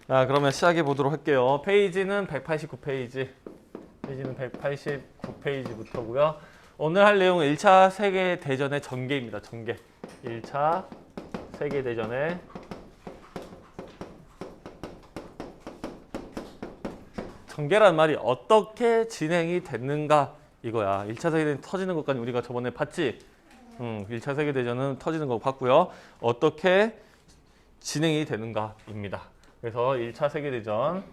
자, 그러면 시작해 보도록 할게요. 페이지는 189페이지. 페이지는 189페이지부터고요. 오늘 할 내용은 1차 세계대전의 전개입니다. 전개. 1차 세계대전의 전개라는 말이 어떻게 진행이 됐는가 이거야. 1차 세계대전 터지는 것까지 우리가 저번에 봤지? 1차 세계대전은 터지는 거 봤고요. 어떻게 진행이 되는가입니다. 그래서 1차 세계대전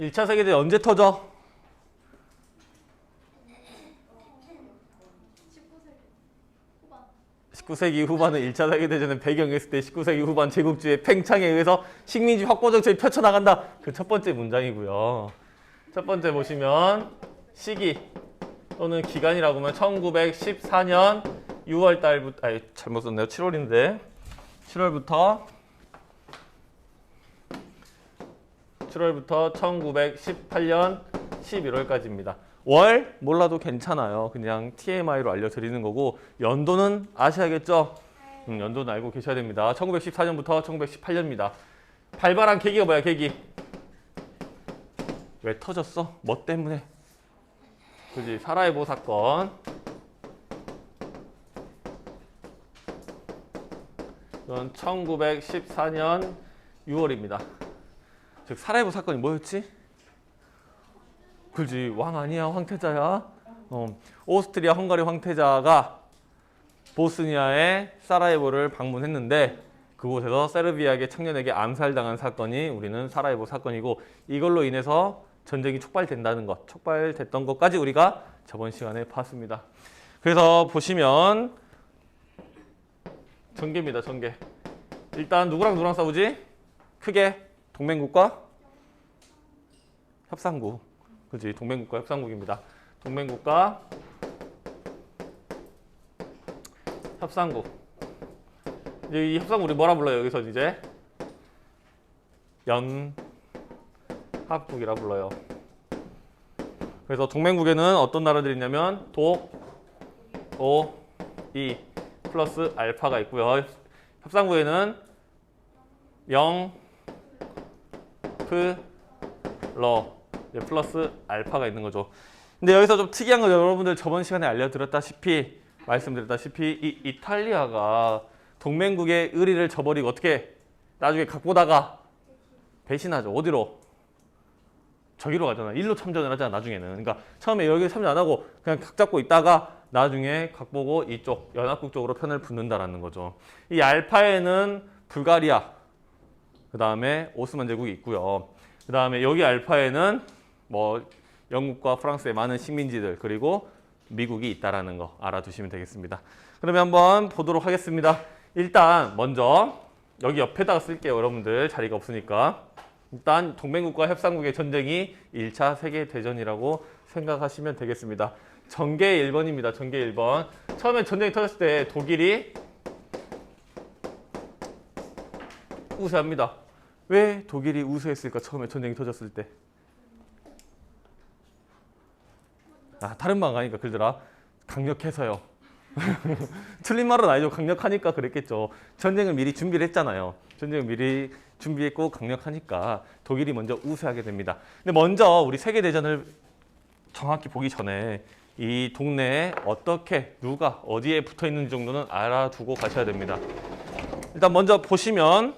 1차 세계대전 언제 터져? 19세기 후반은 1차 세계대전의 배경이었을 때 19세기 후반 제국주의 팽창에 의해서 식민지 확보 정책이 펼쳐나간다. 그 첫 번째 문장이고요. 첫 번째 보시면 시기 또는 기간이라고 하면 1914년 6월 달부터 잘못 썼네요. 7월인데 7월부터 1918년 11월까지입니다. 월 몰라도 괜찮아요. 그냥 TMI로 알려드리는 거고 연도는 아셔야겠죠? 연도는 알고 계셔야 됩니다. 1914년부터 1918년입니다. 발발한 계기가 뭐야? 계기. 왜 터졌어? 뭐 때문에? 그지? 사라예보 사건. 이건 1914년 6월입니다. 즉 사라예보 사건이 뭐였지? 그지? 왕 아니야? 황태자야? 오스트리아 헝가리 황태자가 보스니아의 사라예보를 방문했는데 그곳에서 세르비아계 청년에게 암살당한 사건이 우리는 사라예보 사건이고 이걸로 인해서 전쟁이 촉발된다는 것, 촉발됐던 것까지 우리가 저번 시간에 봤습니다. 그래서 보시면 전개입니다. 전개. 일단 누구랑 누구랑 싸우지? 크게 동맹국과 협상국. 그지? 동맹국가 협상국입니다. 동맹국가 협상국. 이제 이 협상국 우리 뭐라 불러요? 여기서 이제 연합국이라 불러요. 그래서 동맹국에는 어떤 나라들이 있냐면 독, 오, 이 플러스 알파가 있고요. 협상국에는 영, 프, 러 플러스 알파가 있는 거죠. 근데 여기서 좀 특이한 거 여러분들 저번 시간에 말씀드렸다시피 이 이탈리아가 동맹국의 의리를 저버리고 어떻게 나중에 각보다가 배신하죠. 어디로? 저기로 가잖아. 일로 참전을 하잖아. 나중에는. 그러니까 처음에 여기 참전 안 하고 그냥 각 잡고 있다가 나중에 각보고 이쪽 연합국 쪽으로 편을 붙는다라는 거죠. 이 알파에는 불가리아, 그 다음에 오스만 제국이 있고요. 그 다음에 여기 알파에는 뭐 영국과 프랑스의 많은 식민지들 그리고 미국이 있다라는 거 알아두시면 되겠습니다. 그러면 한번 보도록 하겠습니다. 일단 먼저 여기 옆에다가 쓸게요. 여러분들 자리가 없으니까. 일단 동맹국과 협상국의 전쟁이 1차 세계대전이라고 생각하시면 되겠습니다. 전개 1번입니다. 전개 1번. 처음에 전쟁이 터졌을 때 독일이 우세합니다. 왜 독일이 우세했을까? 처음에 전쟁이 터졌을 때. 다른 방 가니까 그러더라. 강력해서요. 틀린 말은 아니죠. 강력하니까 그랬겠죠. 전쟁을 미리 준비를 했잖아요. 전쟁을 미리 준비했고 강력하니까 독일이 먼저 우세하게 됩니다. 근데 먼저 우리 세계대전을 정확히 보기 전에 이 동네에 어떻게 누가 어디에 붙어 있는 정도는 알아두고 가셔야 됩니다. 일단 먼저 보시면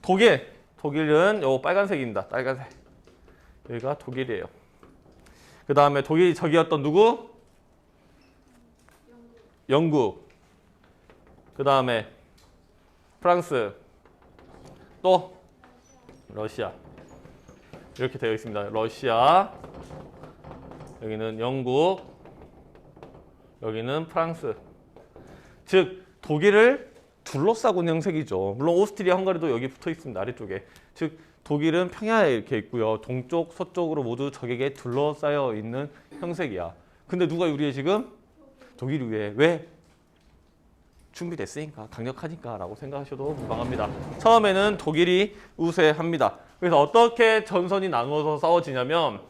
독일은 요 빨간색입니다. 빨간색. 여기가 독일이에요. 그 다음에 독일이 저기였던 누구? 영국. 그 다음에 프랑스. 또 러시아. 이렇게 되어 있습니다. 러시아. 여기는 영국. 여기는 프랑스. 즉 독일을 둘러싸고 있는 형색이죠. 물론 오스트리아, 헝가리도 여기 붙어 있습니다. 아래쪽에. 즉 독일은 평야에 이렇게 있고요. 동쪽, 서쪽으로 모두 적에게 둘러싸여 있는 형색이야. 근데 누가 유리해 지금? 독일이 유리해. 왜? 준비됐으니까, 강력하니까 라고 생각하셔도 무방합니다. 처음에는 독일이 우세합니다. 그래서 어떻게 전선이 나누어서 싸워지냐면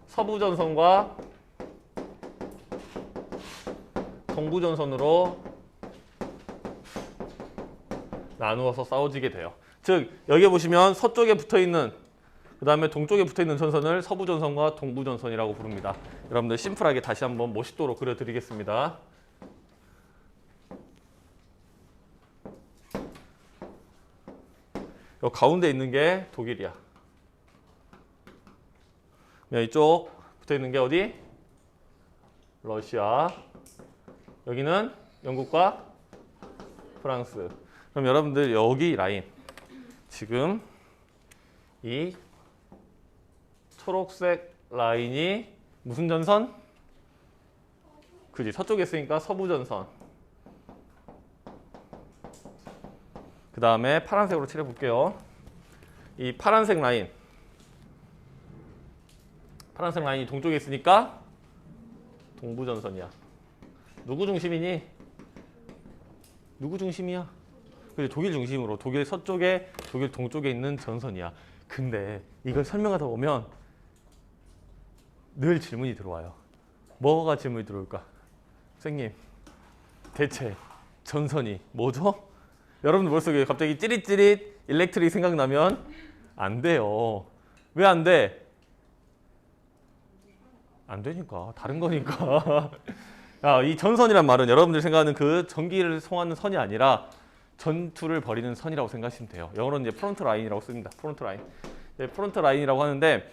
서부전선과 동부전선으로 나누어서 싸워지게 돼요. 즉 여기 보시면 서쪽에 붙어있는 그 다음에 동쪽에 붙어있는 전선을 서부전선과 동부전선이라고 부릅니다. 여러분들 심플하게 다시 한번 멋있도록 그려드리겠습니다. 요 가운데 있는 게 독일이야. 이쪽 붙어있는 게 어디? 러시아. 여기는 영국과 프랑스. 그럼 여러분들 여기 라인 지금 이 초록색 라인이 무슨 전선? 그지 서쪽에 있으니까 서부전선. 그 다음에 파란색으로 칠해볼게요. 이 파란색 라인이 동쪽에 있으니까 동부전선이야. 누구 중심이니? 누구 중심이야? 그래, 독일 중심으로 독일 서쪽에 독일 동쪽에 있는 전선이야. 근데 이걸 설명하다 보면 늘 질문이 들어와요. 뭐가 질문이 들어올까? 선생님, 대체 전선이 뭐죠? 여러분들 머릿속에 갑자기 찌릿찌릿 일렉트릭 생각나면 안 돼요. 왜 안 돼? 안 되니까. 다른 거니까. 야, 이 전선이란 말은 여러분들이 생각하는 그 전기를 송하는 선이 아니라 전투를 벌이는 선이라고 생각하시면 돼요. 영어로는 이제 프론트 라인이라고 씁니다. 프론트 라인. 네, 프론트 라인이라고 하는데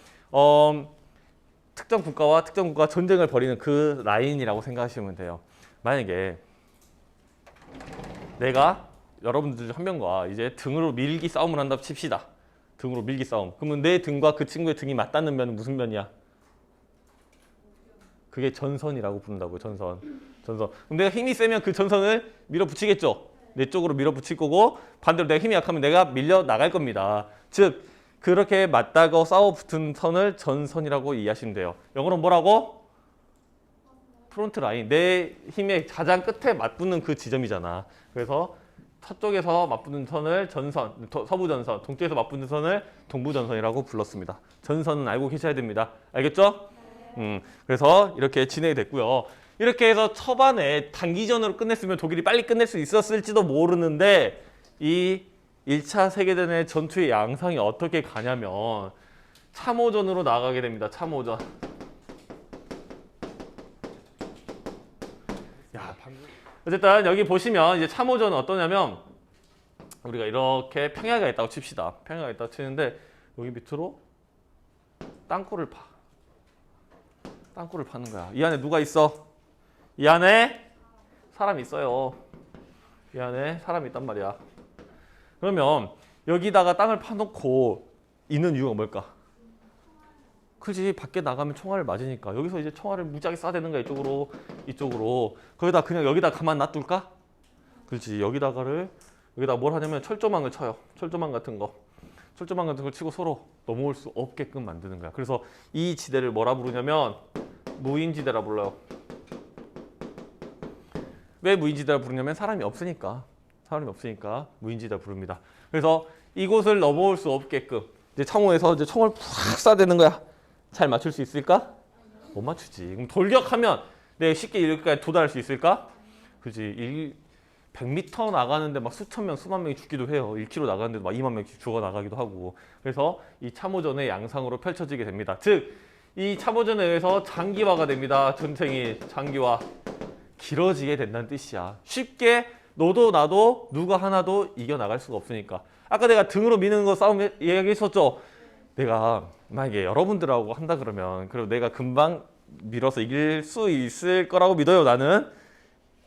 특정 국가와 특정 국가 전쟁을 벌이는 그 라인이라고 생각하시면 돼요. 만약에 내가 여러분들 중 한 명과 이제 등으로 밀기 싸움을 한다 칩시다. 등으로 밀기 싸움. 그러면 내 등과 그 친구의 등이 맞닿는 면은 무슨 면이야? 그게 전선이라고 부른다고요. 전선. 그럼 내가 힘이 세면 그 전선을 밀어붙이겠죠. 내 쪽으로 밀어붙일 거고 반대로 내가 힘이 약하면 내가 밀려 나갈 겁니다. 즉 그렇게 맞닿고 싸워붙은 선을 전선이라고 이해하시면 돼요. 영어로 뭐라고? 프론트 라인. 내 힘의 가장 끝에 맞붙는 그 지점이잖아. 그래서 서쪽에서 맞붙는 선을 전선, 서부전선, 동쪽에서 맞붙는 선을 동부전선이라고 불렀습니다. 전선은 알고 계셔야 됩니다. 알겠죠? 그래서 이렇게 진행이 됐고요. 이렇게 해서 초반에 단기전으로 끝냈으면 독일이 빨리 끝낼 수 있었을지도 모르는데 이 1차 세계대전의 전투의 양상이 어떻게 가냐면 참호전으로 나가게 됩니다. 참호전. 야, 어쨌든 여기 보시면 이제 참호전은 어떠냐면 우리가 이렇게 평야가 있다고 칩시다. 평야가 있다고 치는데 여기 밑으로 땅굴을 파. 땅굴을 파는 거야. 이 안에 누가 있어? 이 안에 사람이 있어요. 이 안에 사람이 있단 말이야. 그러면 여기다가 땅을 파놓고 있는 이유가 뭘까? 그지, 밖에 나가면 총알을 맞으니까. 여기서 이제 총알을 무지하게 쏴대는 거야. 이쪽으로. 거기다 그냥 여기다 가만 놔둘까? 그렇지. 여기다 뭘 하냐면 철조망을 쳐요. 철조망 같은 걸 치고 서로 넘어올 수 없게끔 만드는 거야. 그래서 이 지대를 뭐라 부르냐면 무인지대라 불러요. 왜 무인지대라 부르냐면 사람이 없으니까 무인지대라 부릅니다. 그래서 이곳을 넘어올 수 없게끔 이제 참호에서 이제 총을 푹 쏴대는 거야. 잘 맞출 수 있을까? 못 맞추지. 그럼 돌격하면 내가 쉽게 여기까지 도달할 수 있을까? 그지. 100m 나가는데 막 수천 명, 수만 명이 죽기도 해요. 1km 나가는데 막 2만 명씩 죽어 나가기도 하고. 그래서 이 참호전의 양상으로 펼쳐지게 됩니다. 즉, 이 참호전에 의해서 장기화가 됩니다. 전쟁이 장기화. 길어지게 된다는 뜻이야. 쉽게 너도 나도 누가 하나도 이겨나갈 수가 없으니까. 아까 내가 등으로 미는 거 싸움 얘기했었죠. 내가 만약에 여러분들하고 한다 그러면 그리고 내가 금방 밀어서 이길 수 있을 거라고 믿어요. 나는.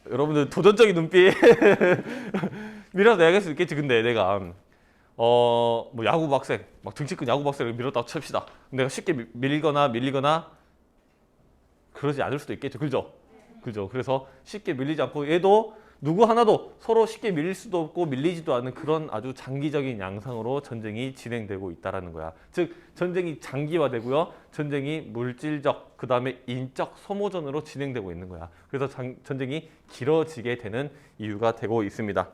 여러분들 도전적인 눈빛. 밀어서 내가 이길 수 있겠지. 근데 내가 뭐 야구 박생, 막 등치 큰 야구 박생을 밀었다고 칩시다. 내가 쉽게 밀리거나 그러지 않을 수도 있겠죠. 그죠? 그래서 쉽게 밀리지 않고 얘도 누구 하나도 서로 쉽게 밀릴 수도 없고 밀리지도 않는 그런 아주 장기적인 양상으로 전쟁이 진행되고 있다는 거야. 즉 전쟁이 장기화되고요. 전쟁이 물질적 그 다음에 인적 소모전으로 진행되고 있는 거야. 그래서 전쟁이 길어지게 되는 이유가 되고 있습니다.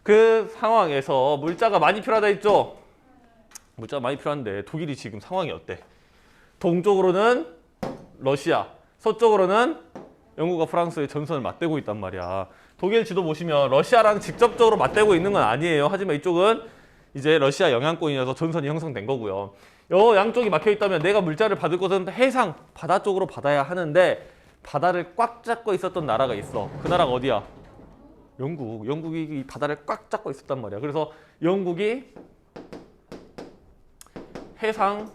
그 상황에서 물자가 많이 필요하다 했죠. 물자가 많이 필요한데 독일이 지금 상황이 어때? 동쪽으로는 러시아, 서쪽으로는 영국과 프랑스의 전선을 맞대고 있단 말이야. 독일 지도 보시면 러시아랑 직접적으로 맞대고 있는 건 아니에요. 하지만 이쪽은 이제 러시아 영향권이어서 전선이 형성된 거고요. 요 양쪽이 막혀 있다면 내가 물자를 받을 것은 해상, 바다 쪽으로 받아야 하는데 바다를 꽉 잡고 있었던 나라가 있어. 그 나라가 어디야? 영국. 영국이 이 바다를 꽉 잡고 있었단 말이야. 그래서 영국이 해상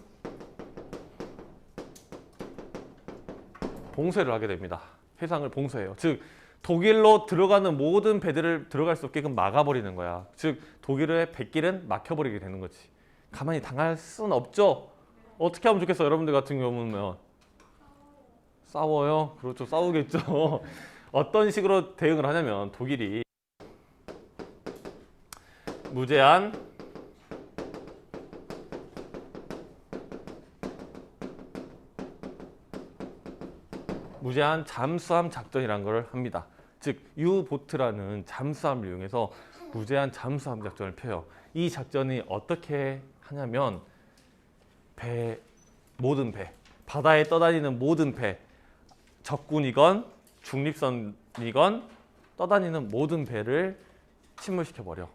봉쇄를 하게 됩니다. 해상을 봉쇄해요. 즉 독일로 들어가는 모든 배들을 들어갈 수 없게끔 막아버리는 거야. 즉 독일의 뱃길은 막혀버리게 되는 거지. 가만히 당할 수는 없죠. 어떻게 하면 좋겠어? 여러분들 같은 경우는 싸워요. 그렇죠. 싸우겠죠. 어떤 식으로 대응을 하냐면 독일이 무제한 잠수함 작전이라는 걸 합니다. 즉 유보트라는 잠수함을 이용해서 무제한 잠수함 작전을 펴요. 이 작전이 어떻게 하냐면 모든 배, 바다에 떠다니는 모든 배, 적군이건 중립선이건 떠다니는 모든 배를 침몰시켜버려.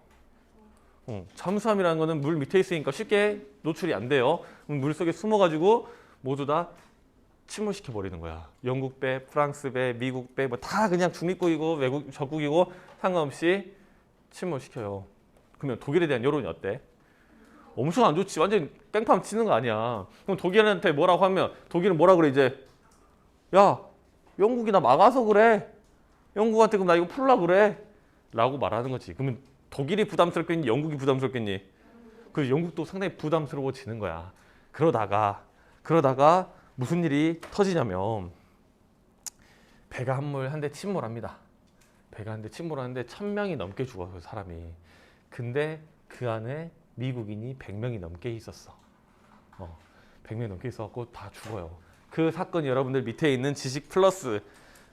잠수함이라는 거는 물 밑에 있으니까 쉽게 노출이 안 돼요. 물 속에 숨어가지고 모두 다 침몰시켜 버리는 거야. 영국 배, 프랑스 배, 미국 배 뭐 다 그냥 중립국이고 외국 적국이고 상관없이 침몰시켜요. 그러면 독일에 대한 여론이 어때? 엄청 안 좋지. 완전 깽판 치는 거 아니야. 그럼 독일한테 뭐라고 하면 독일은 뭐라 그래 이제? 야, 영국이 나 막아서 그래. 영국한테 그럼 나 이거 풀라 그래. 라고 말하는 거지. 그러면 독일이 부담스럽겠니? 영국이 부담스럽겠니? 그래서 영국도 상당히 부담스러워지는 거야. 그러다가 무슨 일이 터지냐면 배가 한 대 침몰합니다. 배가 한 대 침몰하는데 1000명이 넘게 죽어요, 사람이. 근데 그 안에 미국인이 100명이 넘게 있었어. 100명이 넘게 있어갖고 다 죽어요. 그 사건이 여러분들 밑에 있는 지식 플러스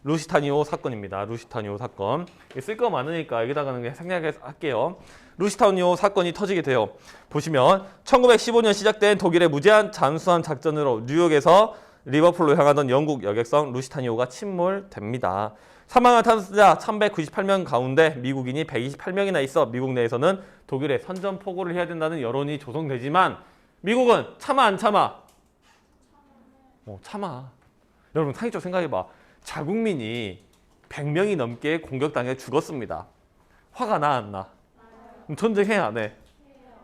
루시타니오 사건입니다. 루시타니오 사건. 쓸 거 많으니까 여기다가는 생략해서 할게요. 루시타니오 사건이 터지게 돼요. 보시면 1915년 시작된 독일의 무제한 잠수함 작전으로 뉴욕에서 리버풀로 향하던 영국 여객선 루시타니오가 침몰됩니다. 사망한 탐사자 1198명 가운데 미국인이 128명이나 있어 미국 내에서는 독일에 선전포고를 해야 된다는 여론이 조성되지만 미국은 참아 안 참아? 참아. 여러분 상식적으로 생각해봐. 자국민이 100명이 넘게 공격당해 죽었습니다. 화가 나 안 나? 그럼 전쟁해 안 해?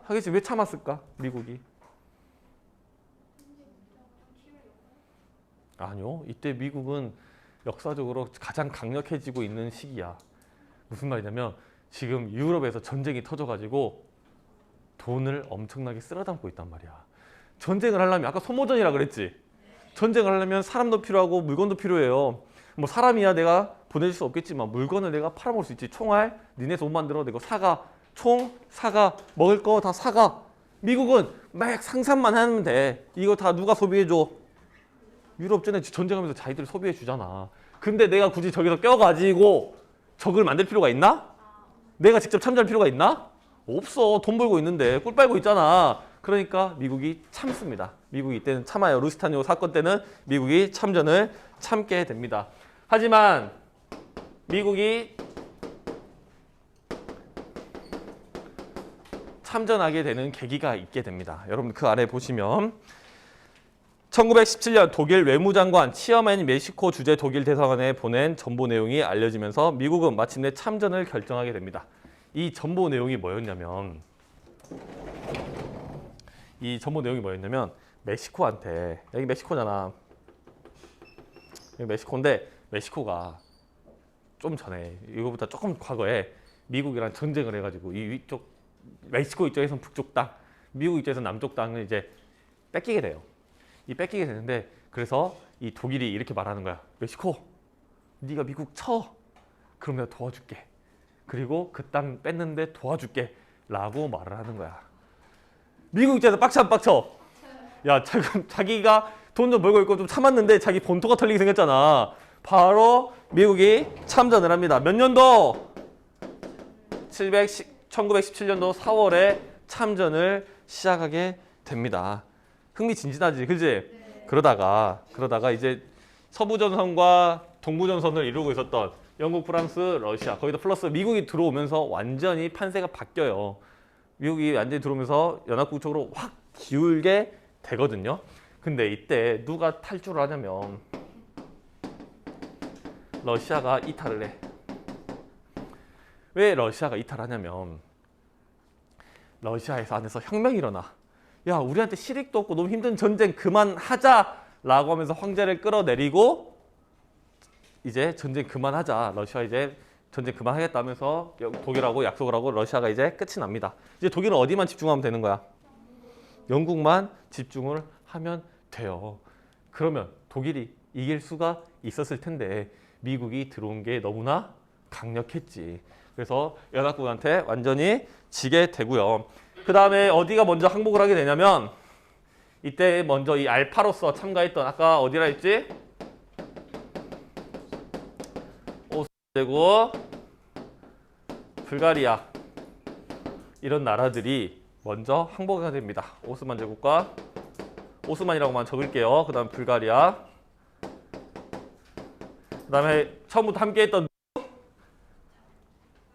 하겠지. 왜 참았을까? 미국이. 아니요. 이때 미국은 역사적으로 가장 강력해지고 있는 시기야. 무슨 말이냐면 지금 유럽에서 전쟁이 터져가지고 돈을 엄청나게 쓸어담고 있단 말이야. 전쟁을 하려면 아까 소모전이라 그랬지? 전쟁을 하려면 사람도 필요하고 물건도 필요해요. 뭐 사람이야 내가 보내줄 수 없겠지만 물건을 내가 팔아먹을 수 있지. 총알 니네서 못 만들어. 내가 사가. 총 사가. 먹을 거 다 사가. 미국은 막 상상만 하면 돼. 이거 다 누가 소비해줘? 유럽 전에 전쟁하면서 자기들 소비해 주잖아. 근데 내가 굳이 저기서 껴가지고 적을 만들 필요가 있나? 내가 직접 참전할 필요가 있나? 없어. 돈 벌고 있는데 꿀 빨고 있잖아. 그러니까 미국이 참습니다. 미국이 이때는 참아요. 루시타니오 사건 때는 미국이 참전을 참게 됩니다. 하지만 미국이 참전하게 되는 계기가 있게 됩니다. 여러분 그 아래 보시면 1917년 독일 외무장관 치어맨이 멕시코 주재 독일 대사관에 보낸 전보 내용이 알려지면서 미국은 마침내 참전을 결정하게 됩니다. 이 전보 내용이 뭐였냐면 멕시코한테 여기 멕시코잖아. 여기 멕시코인데 멕시코가 좀 전에 이거보다 조금 과거에 미국이랑 전쟁을 해가지고 이 위쪽 멕시코 이쪽에서는 북쪽 땅, 미국 이쪽에서 남쪽 땅을 이제 뺏기게 돼요. 이 뺏기게 되는데 그래서 이 독일이 이렇게 말하는 거야. 멕시코, 네가 미국 쳐. 그럼 내가 도와줄게. 그리고 그 땅 뺐는데 도와줄게. 라고 말을 하는 거야. 미국 입장에서 빡쳐 안 빡쳐? 야, 자기가 돈 좀 벌고 있고 좀 참았는데 자기 본토가 털리게 생겼잖아. 바로 미국이 참전을 합니다. 몇 년도? 1917년도 4월에 참전을 시작하게 됩니다. 흥미진진하지, 그지? 네. 그러다가 이제 서부전선과 동부전선을 이루고 있었던 영국, 프랑스, 러시아 거기다 플러스 미국이 들어오면서 완전히 판세가 바뀌어요. 미국이 완전히 들어오면서 연합국 쪽으로 확 기울게 되거든요. 근데 이때 누가 탈주를 하냐면 러시아가 이탈을 해. 왜 러시아가 이탈하냐면 러시아에서 안에서 혁명이 일어나. 야, 우리한테 실익도 없고 너무 힘든 전쟁 그만하자라고 하면서 황제를 끌어내리고 이제 전쟁 그만하자. 러시아 이제 전쟁 그만하겠다면서 독일하고 약속을 하고 러시아가 이제 끝이 납니다. 이제 독일은 어디만 집중하면 되는 거야? 영국만 집중을 하면 돼요. 그러면 독일이 이길 수가 있었을 텐데 미국이 들어온 게 너무나 강력했지. 그래서 연합국한테 완전히 지게 되고요. 그 다음에 어디가 먼저 항복을 하게 되냐면 이때 먼저 이 알파로서 참가했던 아까 어디라 했지? 오스제국, 불가리아 이런 나라들이 먼저 항복하게 됩니다. 오스만 제국과 오스만이라고만 적을게요. 그 다음 불가리아 그 다음에 처음부터 함께했던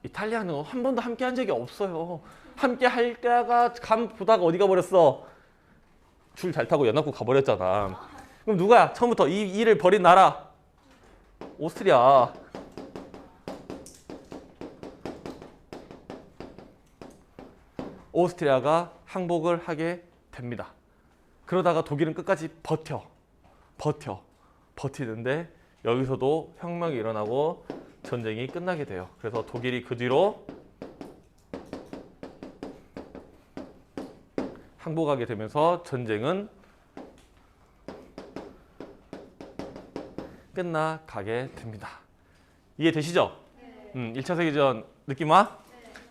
이탈리아는 한 번도 함께한 적이 없어요. 함께 할다가 보다가 어디 가버렸어? 줄 잘 타고 연합국 가버렸잖아. 그럼 누가야? 처음부터 이 일을 벌인 나라? 오스트리아. 오스트리아가 항복을 하게 됩니다. 그러다가 독일은 끝까지 버티는데 여기서도 혁명이 일어나고 전쟁이 끝나게 돼요. 그래서 독일이 그 뒤로 항복하게 되면서 전쟁은 끝나가게 됩니다. 이해되시죠? 1차 세계대전 느낌 와?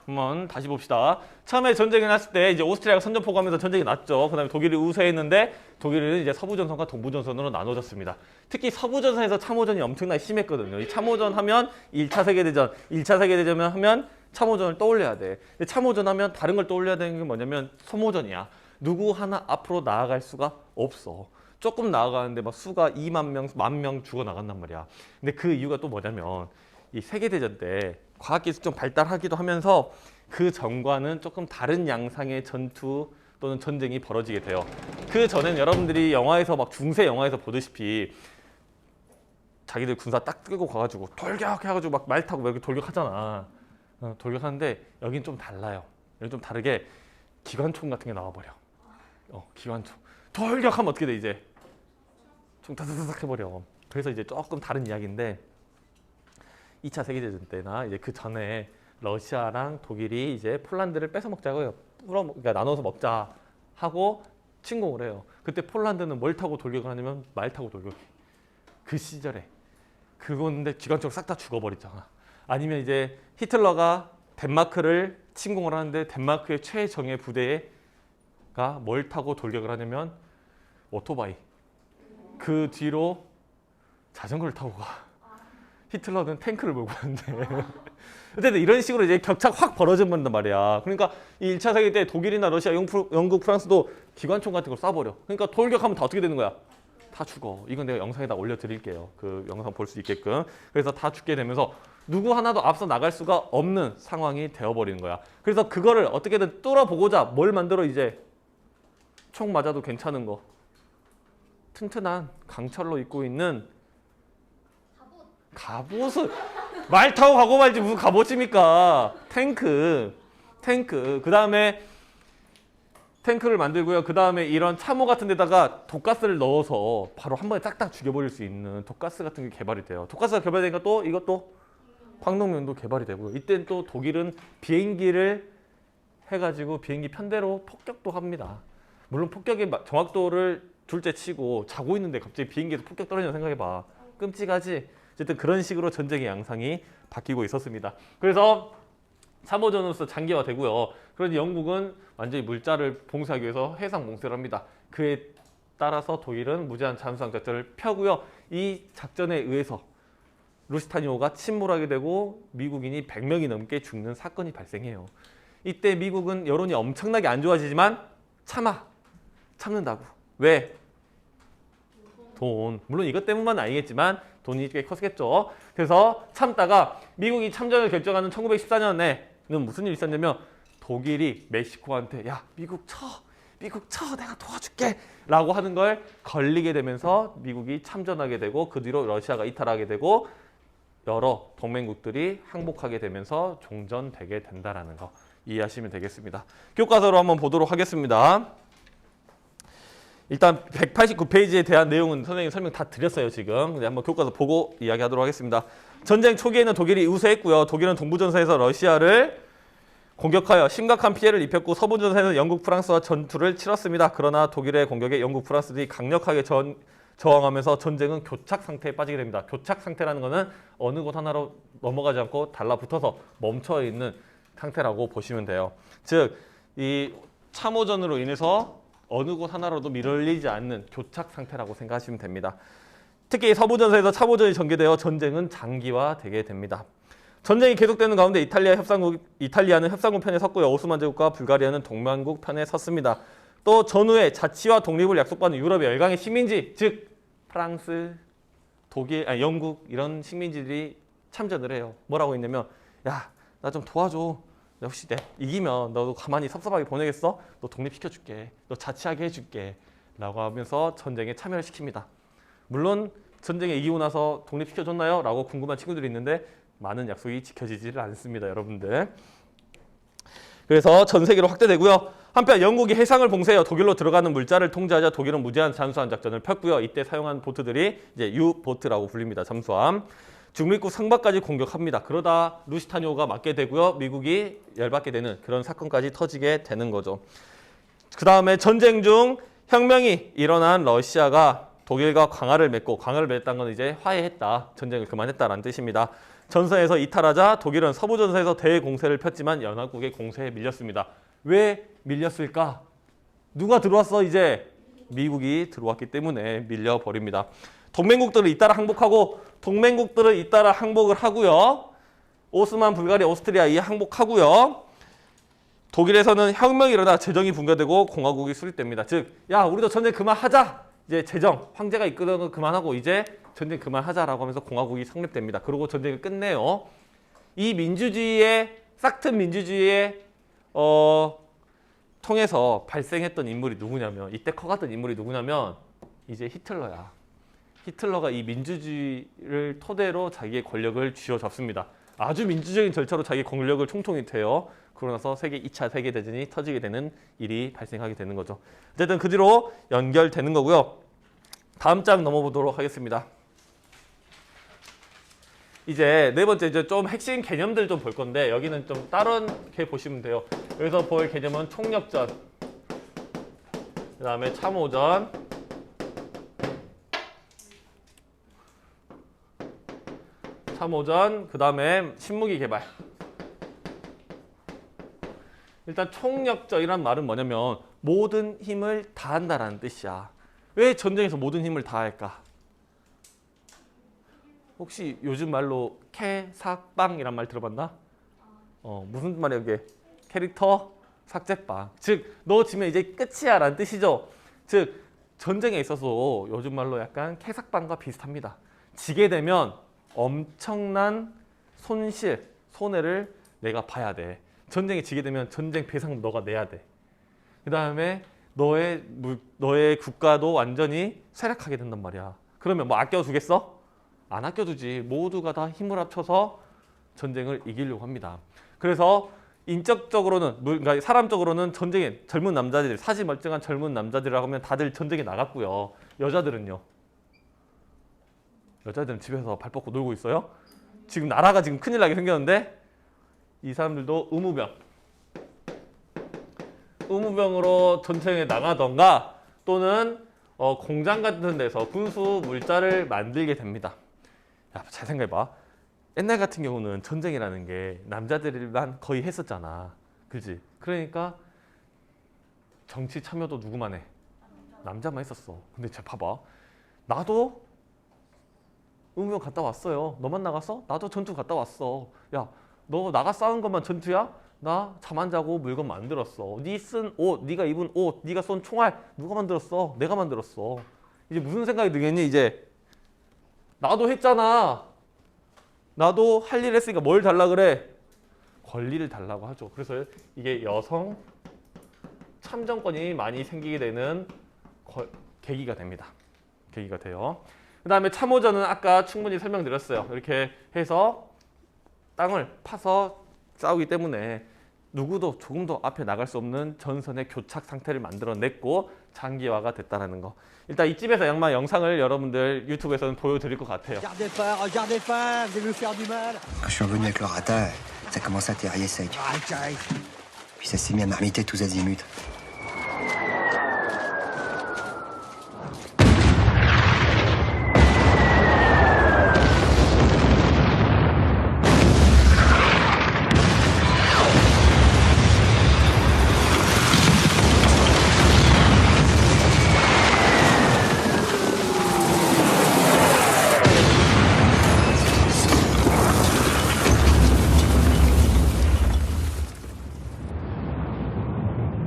한번 다시 봅시다. 처음에 전쟁이 났을 때 이제 오스트리아가 선전포고하면서 전쟁이 났죠. 그다음에 독일이 우세했는데 독일은 이제 서부전선과 동부전선으로 나눠졌습니다. 특히 서부전선에서 참호전이 엄청나게 심했거든요. 이 참호전 하면 1차 세계대전, 1차 세계대전 하면 참호전을 떠올려야 돼. 근데 참호전 하면 다른 걸 떠올려야 되는 게 뭐냐면 소모전이야. 누구 하나 앞으로 나아갈 수가 없어. 조금 나아가는데 막 수가 2만 명, 10,000명 죽어 나간단 말이야. 근데 그 이유가 또 뭐냐면 이 세계대전 때 과학기술 좀 발달하기도 하면서 그 전과는 조금 다른 양상의 전투 또는 전쟁이 벌어지게 돼요. 그 전에는 여러분들이 영화에서 막 중세 영화에서 보듯이 자기들 군사 딱 끌고 가가지고 돌격해가지고 막 말 타고 이렇게 돌격하잖아. 돌격하는데 여긴 좀 달라요. 여기 좀 다르게 기관총 같은 게 나와버려. 기관총. 돌격하면 어떻게 돼 이제? 총 다다닥 해버려. 그래서 이제 조금 다른 이야기인데 2차 세계대전 때나 이제 그 전에 러시아랑 독일이 이제 폴란드를 뺏어 먹자고요. 그러니까 나눠서 먹자 하고 침공을 해요. 그때 폴란드는 뭘 타고 돌격을 하냐면 말 타고 돌격해. 그 시절에 그건데 기관총 싹 다 죽어버리잖아. 아니면 이제 히틀러가 덴마크를 침공을 하는데 덴마크의 최정예 부대가 뭘 타고 돌격을 하냐면 오토바이. 그 뒤로 자전거를 타고 가. 히틀러는 탱크를 몰고 가는데 어쨌든 이런 식으로 이제 격차가 확 벌어진단 말이야. 그러니까 이 1차 세계 때 독일이나 러시아, 영국, 프랑스도 기관총 같은 걸 쏴버려. 그러니까 돌격하면 다 어떻게 되는 거야? 다 죽어. 이건 내가 영상에다 올려드릴게요. 그 영상 볼 수 있게끔. 그래서 다 죽게 되면서 누구 하나도 앞서 나갈 수가 없는 상황이 되어버리는 거야. 그래서 그거를 어떻게든 뚫어보고자 뭘 만들어 이제 총 맞아도 괜찮은 거. 튼튼한 강철로 입고 있는 갑옷을 말 타고 가고 말지 무슨 갑옷입니까? 탱크. 그 다음에 탱크를 만들고요. 그 다음에 이런 참호 같은 데다가 독가스를 넣어서 바로 한 번에 딱딱 죽여버릴 수 있는 독가스 같은 게 개발이 돼요. 독가스가 개발되니까 또 이것도 황동면도 개발이 되고요. 이때는 또 독일은 비행기를 해가지고 비행기 편대로 폭격도 합니다. 물론 폭격의 정확도를 둘째 치고 자고 있는데 갑자기 비행기에서 폭격 떨어지는 생각해봐. 끔찍하지? 어쨌든 그런 식으로 전쟁의 양상이 바뀌고 있었습니다. 그래서 참호전으로서 장기화되고요. 그런데 영국은 완전히 물자를 봉쇄하기 위해서 해상 봉쇄를 합니다. 그에 따라서 독일은 무제한 잠수함 작전을 펴고요. 이 작전에 의해서 루스타니오가 침몰하게 되고 미국인이 100명이 넘게 죽는 사건이 발생해요. 이때 미국은 여론이 엄청나게 안 좋아지지만 참는다고. 왜? 돈. 물론 이것 때문만 아니겠지만 돈이 꽤 컸겠죠. 그래서 참다가 미국이 참전을 결정하는 1914년에는 무슨 일이 있었냐면 독일이 멕시코한테 야 미국 쳐 내가 도와줄게 라고 하는 걸 걸리게 되면서 미국이 참전하게 되고 그 뒤로 러시아가 이탈하게 되고 여러 동맹국들이 항복하게 되면서 종전되게 된다라는 거 이해하시면 되겠습니다. 교과서로 한번 보도록 하겠습니다. 일단 189페이지에 대한 내용은 선생님 설명 다 드렸어요 지금. 근데 한번 교과서 보고 이야기하도록 하겠습니다. 전쟁 초기에는 독일이 우세했고요. 독일은 동부전선에서 러시아를 공격하여 심각한 피해를 입혔고 서부전선에서 영국, 프랑스와 전투를 치렀습니다. 그러나 독일의 공격에 영국, 프랑스들이 강력하게 저항하면서 전쟁은 교착 상태에 빠지게 됩니다. 교착 상태라는 것은 어느 곳 하나로 넘어가지 않고 달라붙어서 멈춰 있는 상태라고 보시면 돼요. 즉, 이 참호전으로 인해서 어느 곳 하나로도 밀어올리지 않는 교착 상태라고 생각하시면 됩니다. 특히 서부전선에서 참호전이 전개되어 전쟁은 장기화되게 됩니다. 전쟁이 계속되는 가운데 이탈리아는 협상국 편에 섰고요. 오스만 제국과 불가리아는 동맹국 편에 섰습니다. 또 전후에 자치와 독립을 약속받은 유럽의 열강의 식민지, 즉 프랑스, 독일, 영국 이런 식민지들이 참전을 해요. 뭐라고 했냐면 야, 나 좀 도와줘. 역시 내 이기면 너도 가만히 섭섭하게 보내겠어? 너 독립시켜줄게. 너 자치하게 해줄게. 라고 하면서 전쟁에 참여를 시킵니다. 물론 전쟁에 이기고 나서 독립시켜줬나요? 라고 궁금한 친구들이 있는데 많은 약속이 지켜지지를 않습니다. 여러분들. 그래서 전 세계로 확대되고요. 한편 영국이 해상을 봉쇄하여 독일로 들어가는 물자를 통제하자 독일은 무제한 잠수함 작전을 폈고요. 이때 사용한 보트들이 이제 U-보트라고 불립니다. 잠수함. 중립국 상바까지 공격합니다. 그러다 루시타니오가 맞게 되고요. 미국이 열받게 되는 그런 사건까지 터지게 되는 거죠. 그 다음에 전쟁 중 혁명이 일어난 러시아가 독일과 광화를 맺고, 광화를 맺었다는 건 이제 화해했다, 전쟁을 그만했다라는 뜻입니다. 전선에서 이탈하자 독일은 서부전선에서 대공세를 폈지만 연합국의 공세에 밀렸습니다. 왜 밀렸을까? 누가 들어왔어? 이제 미국이 들어왔기 때문에 밀려버립니다. 동맹국들은 잇따라 항복하고, 동맹국들은 잇따라 항복을 하고요. 오스만, 불가리아, 오스트리아 이 항복하고요. 독일에서는 혁명이 일어나 재정이 붕괴되고 공화국이 수립됩니다. 즉, 야 우리도 전쟁 그만하자. 이제 재정, 황제가 이끄는 거 그만하고 이제 전쟁 그만하자라고 하면서 공화국이 성립됩니다. 그리고 전쟁을 끝내요. 이 민주주의의 싹튼 민주주의의 통해서 발생했던 인물이 누구냐면, 이때 커갔던 인물이 누구냐면 이제 히틀러야. 히틀러가 이 민주주의를 토대로 자기의 권력을 쥐어잡습니다. 아주 민주적인 절차로 자기 권력을 총통이 돼요. 그러고 나서 2차 세계대전이 터지게 되는 일이 발생하게 되는 거죠. 어쨌든 그 뒤로 연결되는 거고요. 다음 장 넘어보도록 하겠습니다. 이제 네 번째 이제 좀 핵심 개념들 좀 볼 건데, 여기는 좀 다른 게 보시면 돼요. 여기서 볼 개념은 총력전, 그 다음에 참호전, 그 다음에 신무기 개발. 일단 총력전이란 말은 뭐냐면 모든 힘을 다한다라는 뜻이야. 왜 전쟁에서 모든 힘을 다할까? 혹시 요즘 말로 캐삭빵이란 말 들어봤나? 무슨 말이야 이게? 캐릭터 삭제빵. 즉, 너 지면 이제 끝이야 라는 뜻이죠. 즉, 전쟁에 있어서 요즘 말로 약간 캐삭빵과 비슷합니다. 지게 되면 엄청난 손해를 내가 봐야 돼. 전쟁에 지게 되면 전쟁 배상 너가 내야 돼. 그 다음에 너의 국가도 완전히 쇠락하게 된단 말이야. 그러면 뭐 아껴두겠어? 안 아껴두지. 모두가 다 힘을 합쳐서 전쟁을 이기려고 합니다. 그래서 인적적으로는, 그러니까 사람적으로는 전쟁에 젊은 남자들, 사지 멀쩡한 젊은 남자들이라고 하면 다들 전쟁에 나갔고요. 여자들은요? 여자들은 집에서 발 뻗고 놀고 있어요? 지금 나라가 지금 큰일 나게 생겼는데, 이 사람들도 의무병으로 전쟁에 나가던가 또는 공장 같은 데서 군수 물자를 만들게 됩니다. 야, 잘 생각해봐. 옛날 같은 경우는 전쟁이라는 게 남자들만 거의 했었잖아. 그지? 그러니까 정치 참여도 누구만 해? 남자만 했었어. 근데 잘 봐봐. 나도 의무병 갔다 왔어요. 너만 나갔어? 나도 전투 갔다 왔어. 야, 너 나가 싸운 것만 전투야? 나 잠 안 자고 물건 만들었어. 네 쓴 옷, 네가 입은 옷, 네가 쏜 총알 누가 만들었어? 내가 만들었어. 이제 무슨 생각이 들겠니? 이제 나도 했잖아. 나도 할 일 했으니까 뭘 달라 그래? 권리를 달라고 하죠. 그래서 이게 여성 참정권이 많이 생기게 되는 계기가 됩니다. 계기가 돼요. 그 다음에 참호전은 아까 충분히 설명드렸어요. 이렇게 해서 땅을 파서 싸우기 때문에 누구도 조금도 앞에 나갈 수 없는 전선의 교착 상태를 만들어냈고 장기화가 됐다는 거. 일단 이쯤에서 양마 영상을 여러분들 유튜브에서는 보여드릴 것 같아요. Regardez pas, regardez pas, vous allez nous faire du mal. Quand je suis revenu avec le rata, ça commençait à terrailler sec. Arrête. Puis ça s'est mis à marmiter tous azimuts.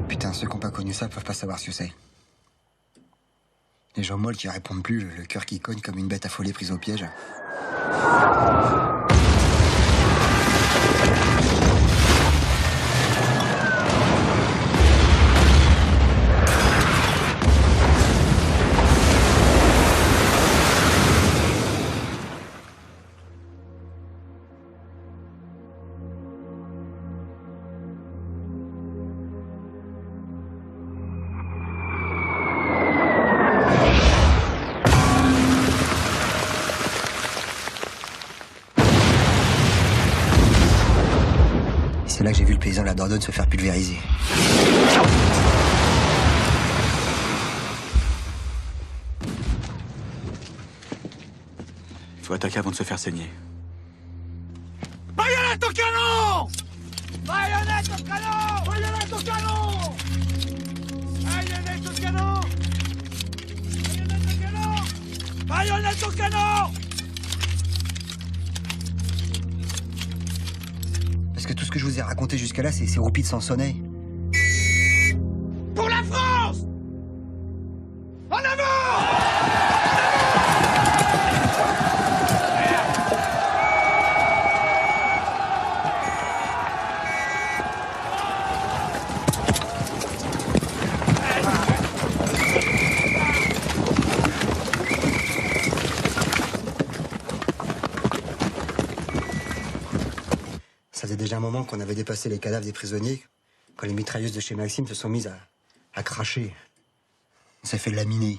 Putain, ceux qui n'ont pas connu ça peuvent pas savoir ce que c'est. Les gens molles qui répondent plus, le cœur qui cogne comme une bête affolée prise au piège. C'est là que j'ai vu le paysan de la Dordogne se faire pulvériser. Il faut attaquer avant de se faire saigner. Baïonnette au canon! Baïonnette au canon! Baïonnette au canon! Baïonnette au canon! Baïonnette au canon! Baïonnette au canon! Parce que tout ce que je vous ai raconté jusqu'à là, c'est roupie de sans sommeil. Pour la France! En avant! Ça faisait déjà un moment qu'on avait dépassé les cadavres des prisonniers, quand les mitrailleuses de chez Maxime se sont mises à cracher. On s'est fait laminer.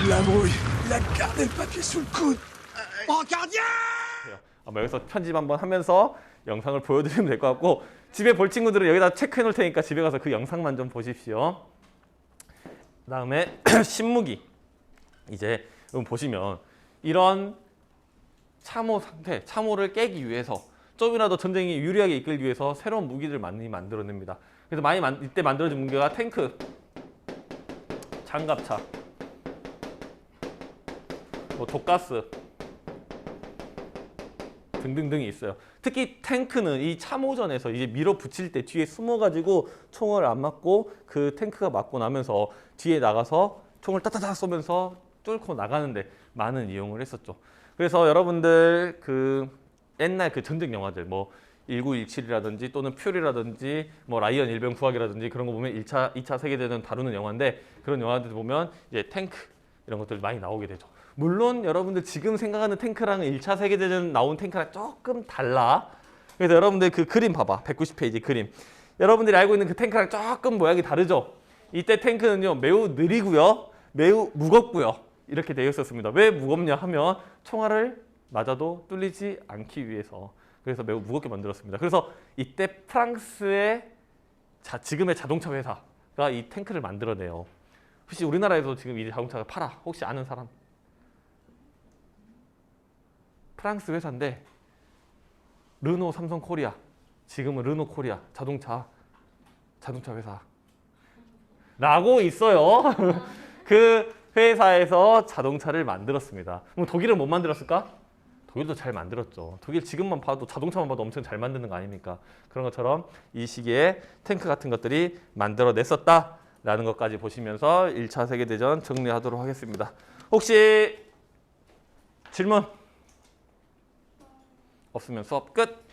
La brouille, il a gardé le papier sous le coude. Brancardier! 아마 여기서 편집 한번 하면서 영상을 보여드리면 될 것 같고 집에 볼 친구들은 여기다 체크해 놓을 테니까 집에 가서 그 영상만 좀 보십시오. 그 다음에 신무기. 이제 여러분 보시면 이런 참호 상태, 참호를 깨기 위해서 좀이라도 전쟁이 유리하게 이끌기 위해서 새로운 무기를 많이 만들어냅니다. 그래서 이때 만들어진 무기가 탱크, 장갑차, 뭐 독가스 등등등이 있어요. 특히 탱크는 이 참호전에서 이제 밀어붙일 때 뒤에 숨어가지고 총을 안 맞고 그 탱크가 맞고 나면서 뒤에 나가서 총을 따따따 쏘면서 뚫고 나가는데 많은 이용을 했었죠. 그래서 여러분들 그 옛날 그 전쟁 영화들 뭐 1917이라든지 또는 퓨리라든지 뭐 라이언 일병 구하기라든지 그런 거 보면 2차 세계대전 다루는 영화인데 그런 영화들 보면 이제 탱크 이런 것들 많이 나오게 되죠. 물론 여러분들 지금 생각하는 탱크랑은 1차 세계대전 나온 탱크랑 조금 달라. 그래서 여러분들 그 그림 봐봐. 190페이지 그림. 여러분들이 알고 있는 그 탱크랑 조금 모양이 다르죠. 이때 탱크는요 매우 느리고요. 매우 무겁고요. 이렇게 되어 있었습니다. 왜 무겁냐 하면 총알을 맞아도 뚫리지 않기 위해서 그래서 매우 무겁게 만들었습니다. 그래서 이때 프랑스의 지금의 자동차 회사가 이 탱크를 만들어내요. 혹시 우리나라에도 지금 이 자동차가 팔아? 혹시 아는 사람? 프랑스 회사인데 르노 삼성 코리아, 지금은 르노 코리아 자동차 회사 라고 있어요. 그 회사에서 자동차를 만들었습니다. 그럼 독일은 못 만들었을까? 독일도 잘 만들었죠. 독일 지금만 봐도 자동차만 봐도 엄청 잘 만드는 거 아닙니까? 그런 것처럼 이 시기에 탱크 같은 것들이 만들어냈었다라는 것까지 보시면서 1차 세계대전 정리하도록 하겠습니다. 혹시 질문 없으면 수업 끝.